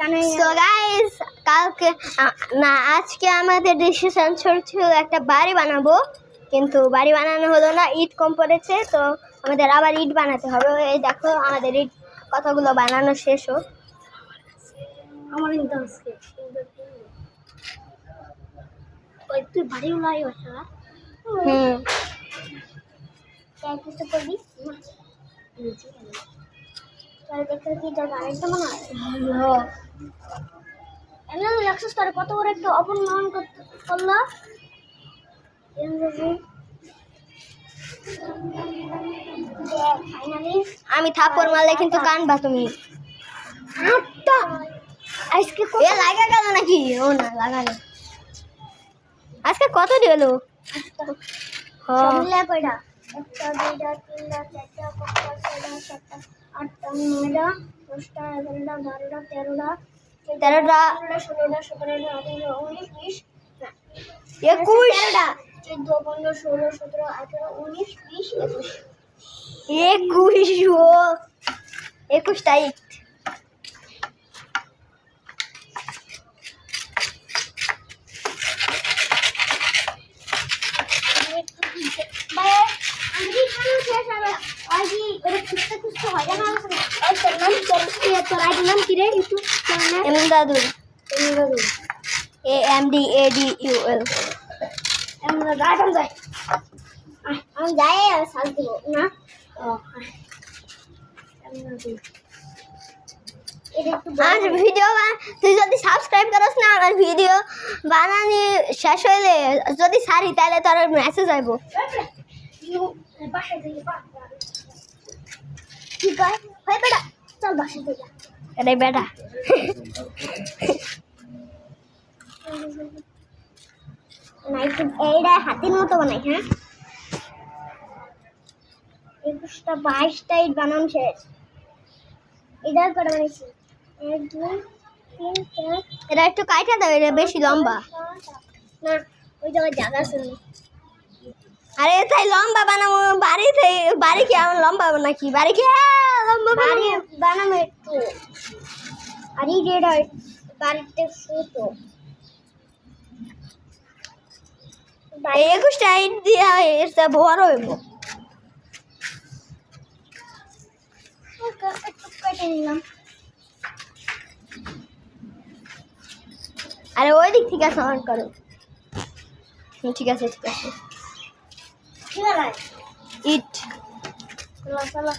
So guys কালকে না আজকে আমাদের ডিসিশন ছিল একটা বাড়ি বানাবো, কিন্তু বাড়ি বানানো হলো না, ইট কম পড়েছে, তো আমাদের আবার ইট বানাতে হবে। এই দেখো আমাদের ইট কতগুলো বানানো শেষ হোক। আমার কিন্তু আজকে ওই তুই বাড়ি উলাই ওটা তাই কিছু করবি তাই দেখতে কি তোর বাড়িটা মনে হয় এমন লাগছে তোর কত বড় একটা অপমান করলো। আমি থাপ্পড় মারলে কিন্তু কানবা তুমি। আজকে এ লাগা গেল নাকি? ও না লাগানো। আজকে কত দিল? মিলে কয়টা 1 2 3 4 5 6 7 8 9 10 11 12 13 13টা 16 17 18 19 20 21 14 15 16 17 18 19 20 21 ও 21 টাই। এমদাদুল AMDADUL আমি যাই সাজ দিব না আর ভিডিও তুই যদি সাবস্ক্রাইব করিস না, আমার ভিডিও বানানি শেষ হইলে যদি সারি তাহলে তোর মেসেজ আইব। কি কয় হয় বেটা চল বাসা থেকে আরে বেটা না একটু এইটা হাতের মতো বানাই। হ্যাঁ 21টা 22টা ইট বানানো শেষ। এটা করে বানাইছি 1 2 3 4 এটা একটু কাইটা দাও, এটা বেশি লম্বা। না ওই জায়গা আছে না। আরে তাই লম্বা বানাবো বাড়ি কি আমার লম্বা নাকি? বাড়ি কি লম্বা বাড়ি বানাবো একটু আর এই যেটা বাড়িতে ছোটো 21টা ইট দিয়া এর চেয়ে বড় হইব। একটু কেটে নিলাম। আরে ওই দিক থেকে সমান করো। ঠিক আছে ঠিক আছে। কি বানাই ইট চলো চলো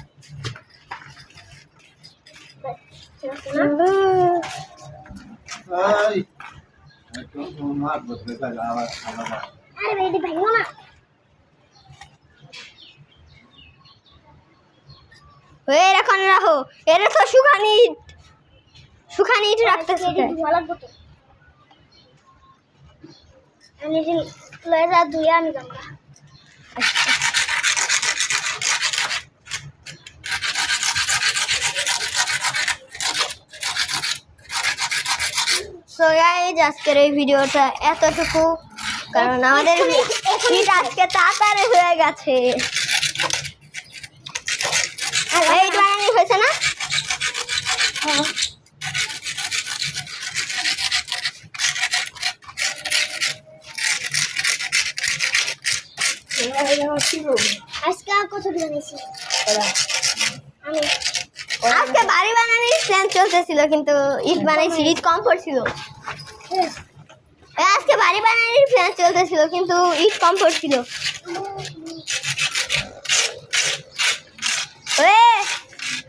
আরে বেটি ভাঙো না। ওই এখন রাখো, এর তো শুকানি ইট রাখতেছে। আমি যে লয়েরা দুই আমি গামলা সো গাইস আজকের এই ভিডিওটা এতটুকু, কারণ আমাদের ইট আজকে তাড়াতাড়ি হয়ে গেছে। এই বানানি হয়েছে না? আজকে কত বানিয়েছি আমি আজকে বাড়ি বানানোর প্ল্যান চলতেছিল, কিন্তু ইট বানাইছি, ইট কম পড়ছিল। আজকে বাড়ি বানানোর প্ল্যান চলতেছিল, কিন্তু ইট কম পড়ছিল।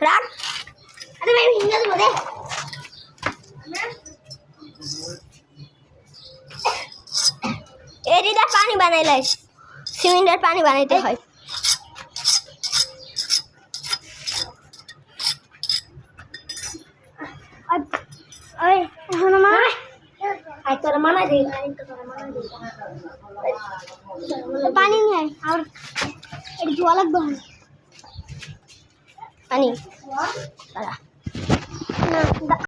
রাখ আরে ভাই হিন্দা দেবো দে এদিকে পানি বানাইলাই, সিমেন্টের পানি বানাইতে হয়। ওই হনুমা আই তোর মানা দে পানি নিয়ে আর একটু জল লাগবে পানি না